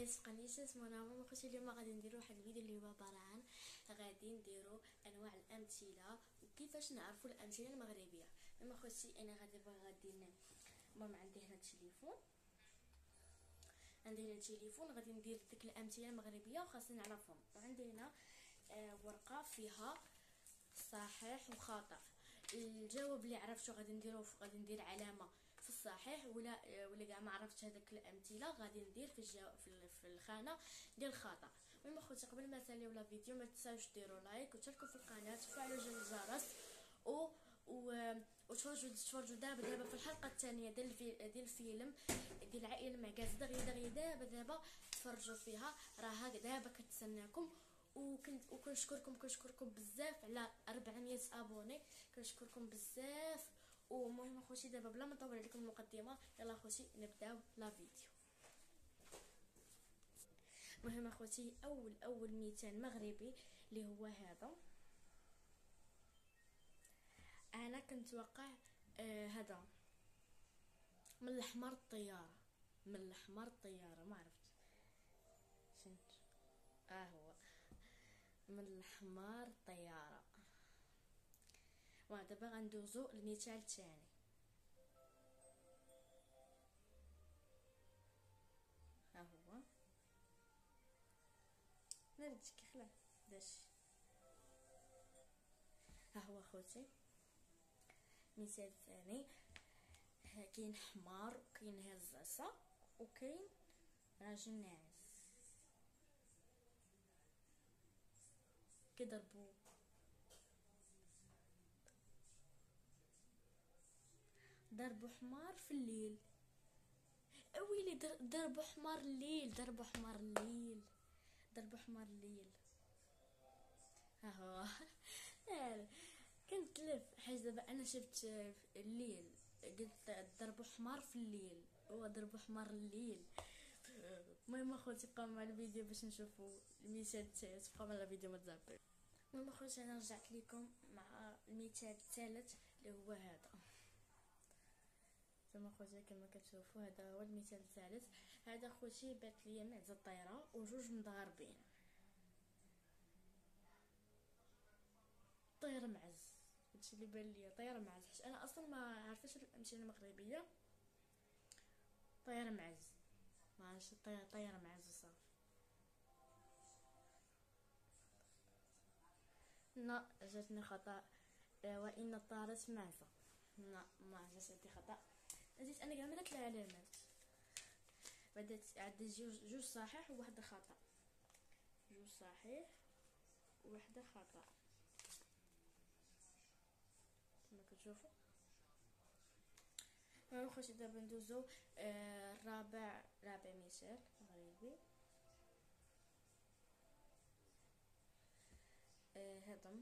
يسبقنيش اسمنا ما خوتي. اليوم غادي نديرو واحد الفيديو اللي هو عباره عن غادي نديرو انواع الامثله وكيفاش نعرفوا الامثله المغربيه. ما خوتي انا غادي المهم عندي هنا التليفون، عندي هنا التليفون غادي ندير ديك الامثله المغربيه وخاصني نعرفهم. وعندي هنا ورقه فيها صحيح وخطا. الجواب اللي عرفتو غادي ندير علامه في الصحيح، ولا كاع ما عرفتش هذاك الامثله غادي ندير في الخانه ديال الخطا. المهم اخوتي قبل ما نساليو لا فيديو ما تنساوش ديروا لايك وتشاركوا في القناه وتفعلوا زر الجرس وتفرجوا دابا في الحلقه الثانيه ديال الفيلم ديال العائله المعكاز. دغيا دابا تفرجوا فيها، راه دابا كتسناكم. كنشكركم بزاف على 400 ابوني، كنشكركم بزاف. ومهم اخوتي دابا بلا ما نطول عليكم المقدمه، يلا اخوتي نبداو لا فيديو. مهم اخوتي اول مثال مغربي اللي هو هذا. انا كنتوقع هذا من الاحمر الطياره، من الاحمر الطياره ما عرفت فهمت. هو من الاحمر الطياره. ودابا غندوزو للمثال الثاني. هو نردك خلا داش. هو خوتي مثال الثاني. كاين حمار وكاين هزاسه وكاين راجل ناعس ضربوا حمار في الليل. اويلي ضربوا حمار الليل، ضربوا حمار الليل، ضربوا حمار الليل. هو كنت تلف حاجه. دابا انا شفت الليل قلت ضربوا حمار في الليل، هو ضربوا حمار الليل. المهم اخوتي بقاو مع الفيديو باش نشوفوا المثال الثالث. بقاو مع الفيديو ما تزعبوا. المهم اخوتي انا رجعت لكم مع المثال الثالث اللي هو هذا. زعما خوتي كما كتشوفوا هذا هو المثال الثالث. هذا خوتي بات ليا معزه الطيره وجوج مضاربين. طير معز، هادشي اللي بان ليا، طير معز. حيت انا اصلا ما عارفاش الامثله المغربيه. طير معز ما عرفتش، طير معز صافي. لا جاتني خطا. وان طارت معزه. لا ما جاتني خطا. نسيت انا كاع درت العلامات. بدات عندي جوج صحيح وواحد خطا. جوج صحيح وواحد خطا كما كتشوفوا. خوتي دابا ندوزو رابع مثال مغربي. هذا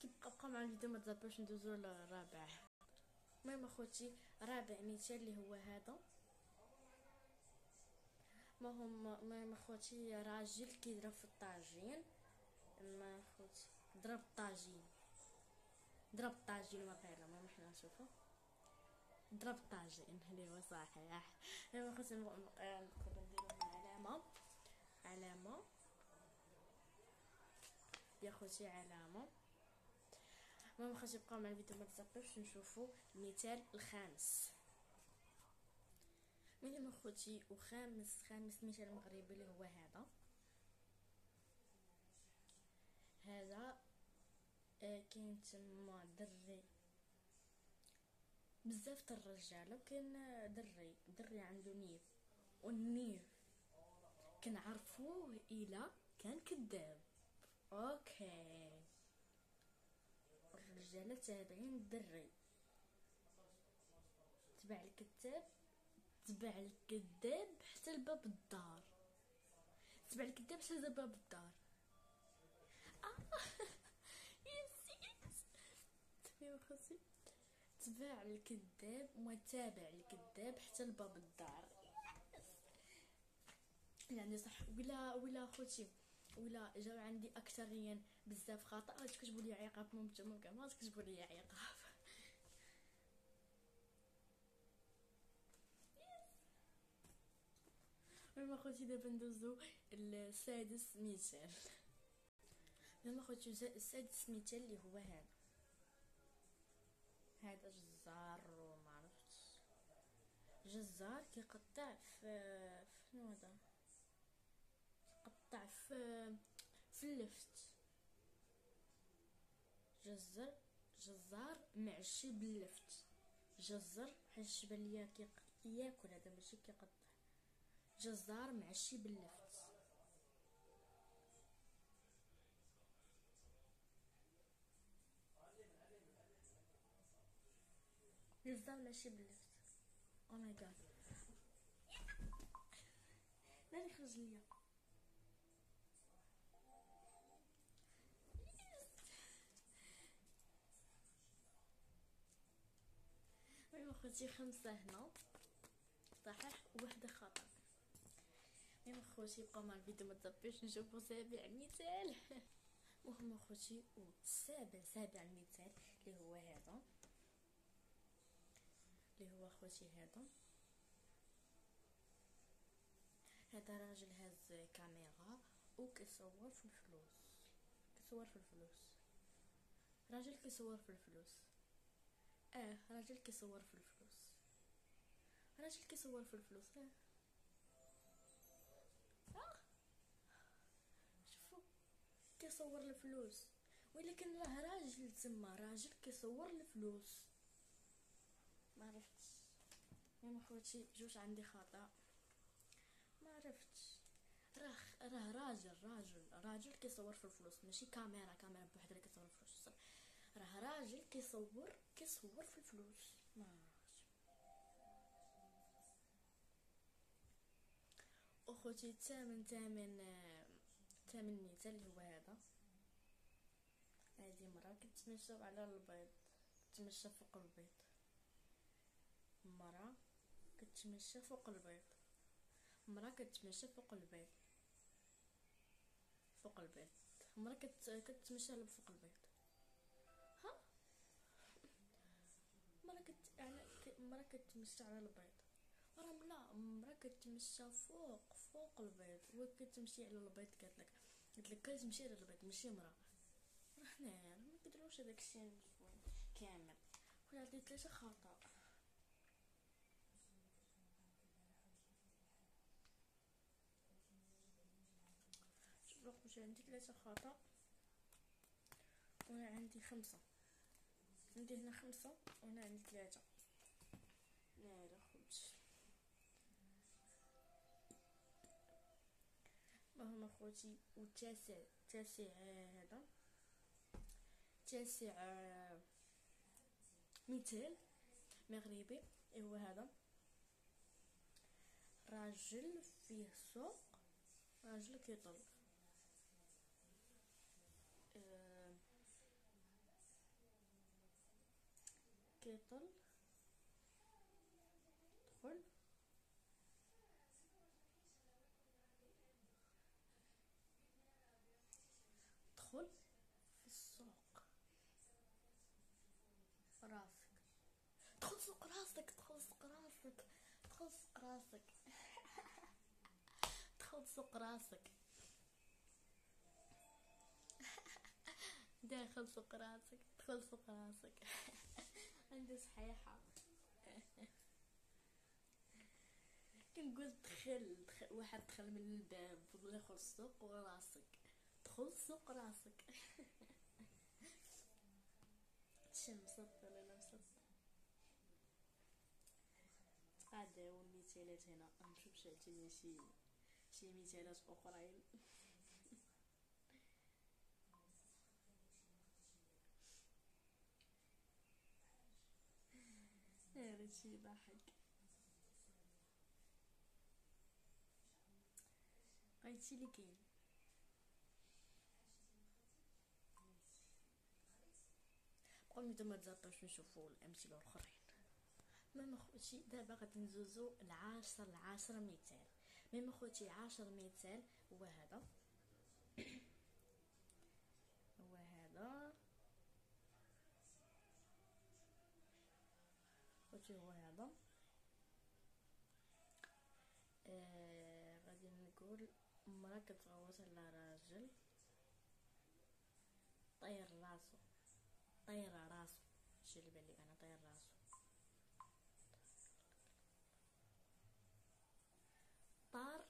كيبقى مع الفيديو ما تزبطوش. ندوزو للرابع. المهم اخوتي رابع مثال اللي هو هذا. ما اخوتي راجل كيضرب في الطاجين. ما اخوتي ضرب الطاجين واقيلا. ما حنا نشوفو ضرب الطاجين اللي هو صحيح. ما اخوتي نقدروا نديرو علامه يا خوتي علامه. المهم اخوتي بقاو مع الفيديو ما تزبطوش نشوفوا المثال الخامس. المهم اخوتي خامس مثال مغربي اللي هو هذا. كاين تما دري بزاف الرجاله، وكاين دري عنده نيف، والنيف كنعرفوه الا كان كذاب. اوكي الرجاله تابعين الدري. تبع الكذاب حتى لباب الدار. يس تبع خصي تبع الكذاب وتابع الكذاب حتى لباب الدار. يعني صح ولا خوتي. ولا جاو عندي اكثريا بزاف خطا تكتبوا لي عقاب، ممكن ما تكتبوا لي عقاب. المهم اخوتي دابا ندوزو السادس مثال. المهم اخوتي السادس مثال اللي هو هذا جزار وما عرفتش، جزار كيقطع في شنو هذا، قطع في اللفت. جزار معشي باللفت. جزر حيت بان ليا ياكل، هذا ماشي كيقطع. جزار معشي باللفت. جزار ماشي باللفت. او ماي جاد، ناري خرج ليا. المهم اخوتي 5 هنا صحيح وواحدة خطأ. المهم اخوتي بقاو مع الفيديو، ما تطبيش نشوفو سابع مثال. المهم اخوتي سابع مثال اللي هو هذا، اللي هو اخوتي هذا راجل هاز كاميرا وكيصور في الفلوس. راجل كيصور في الفلوس. راجل كيصور في الفلوس. شوفوا كيصور الفلوس، ولكن راه راجل تما، راجل كيصور الفلوس. ما عرفتش. المهم اخوتي جوج عندي خطا، ما عرفتش. راه راجل كيصور في الفلوس، ماشي كاميرا بوحدها اللي كتصور في الفلوس. راه راجل كيصور في الفلوس. ما عرفتش. اخوتي ثامن مثال اللي هو هذه مرة كتمشى على البيض، كتمشى فوق البيض. مرة كتمشى فوق البيض. مرة كتمشى فوق البيض. مرة كتمشى فوق البيض. ها، مرة كتمشى على البيض. لا، مرة كتمشى فوق البيض. وكتمشي على البيض. قالت لك كتمشي على البيض ماشي مرة. هنايا ما كديروش هذاك الشيء كامل. خويا عندي 3 خطأ. شوف خويا عندي 3 خطأ وانا عندي 5. عندي هنا 5 وانا عندي 3. لا خوتي. المهم اخوتي والتاسع هذا تاسع مثال مغربي هو هذا. راجل فيه سوق، راجل كيطل. كيطل دخل في السوق. راسك دخل سوق راسك. دخل سوق راسك. داخل سوق راسك. دخل سوق راسك. عندي صحيحة. كنقول دخل واحد دخل من الباب ودخل السوق وراسك. دخل سوق راسك. الشمس ولا لا مصط. تقاداو المثالات هنا. نشوف شعلتي شي مثالات اخرين. هادشي ضحك. هادشي اللي كاين. بقاو ما تزطوش نشوفوا الامثله الاخرين. المهم اخوتي دابا غادي ندوزو العاشر مثال. المهم اخوتي 10 مثال هو هذا. فهمتي هو هذا. غادي نقول مرا كتغوت على راجل طير راسو، طير راسو، هادشي اللي بان لي انا، طير راسو. طار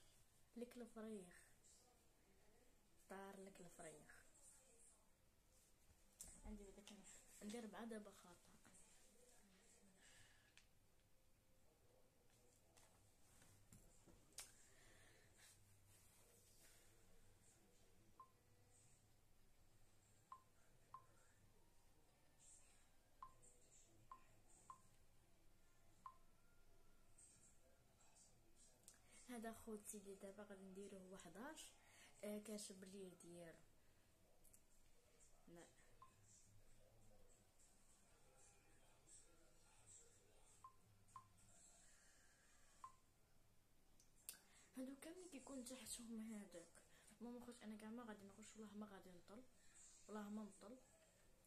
لك الفريخ، طار لك الفريخ. عندي داك ندير 4 دابا خطأ. هذا خوتي اللي دابا غادي نديروه هو 11 كاشب ليه ديالو. هادو كاملين كيكون تحتهم هذاك. ماما خوت انا كاع ما غادي نخش، والله ما غادي نطل، والله ما نطل.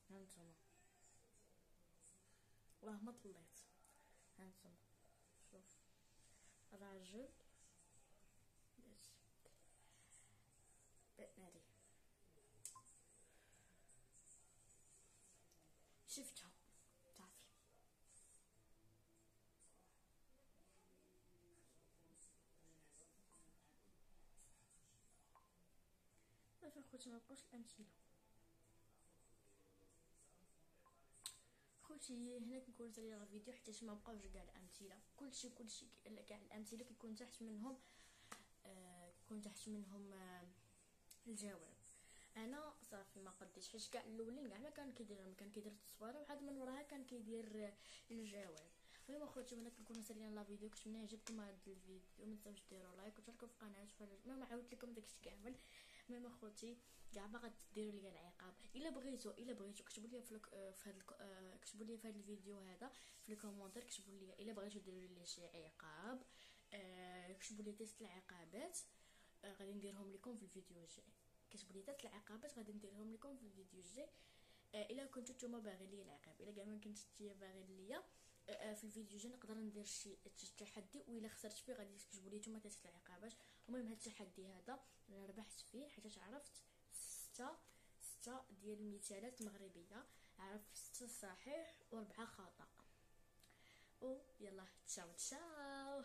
هانتوما والله ما طليت. هانتوما شوف راجل ناري شفتها صافي. صافي خوتي ما بقاوش الامثله. خوتي هنا كنكون سالي الفيديو حيت ما بقاوش كاع الامثله، كلشي كاع الامثله كيكون تحت منهم كيكون تحت منهم الجواب. انا صافي ما قديتش حيت كاع الاولين كاع ما كان كيدير التصويره، وعاد من وراها كان كيدير الجواب. المهم اخوتي وانا كنكون سالينا لا فيديو، كنتمنى يعجبكم هذا الفيديو، ما تنساوش ديروا لايك وتشاركوا في القناه ما عاودت لكم داكشي كامل. المهم اخوتي كاع ما غديروا لي العقاب، الا بغيتو كتبوا لي كتبوا لي في هذا الفيديو هذا في الكومونتير، كتبوا لي الا بغيتو ديروا لي شي عقاب. كتبوا لي تيست العقابات غادي نديرهم لكم في الفيديو الجاي. كتبوا لي تيست العقابات غادي نديرهم لكم في الفيديو الجاي. الا كنتو نتوما باغي لي العقاب، الا كاع ما كنتش نتيا باغي ليا في الفيديو الجاي نقدر ندير شي تحدي، والا خسرت فيه غادي تكتبوا لي نتوما تيست العقابات. المهم هذا التحدي هذا انا ربحت فيه حيت عرفت 6 ديال المثالات مغربيه، عرفت 6 صحيح و4 خطا. و يلا تشاو تشاو.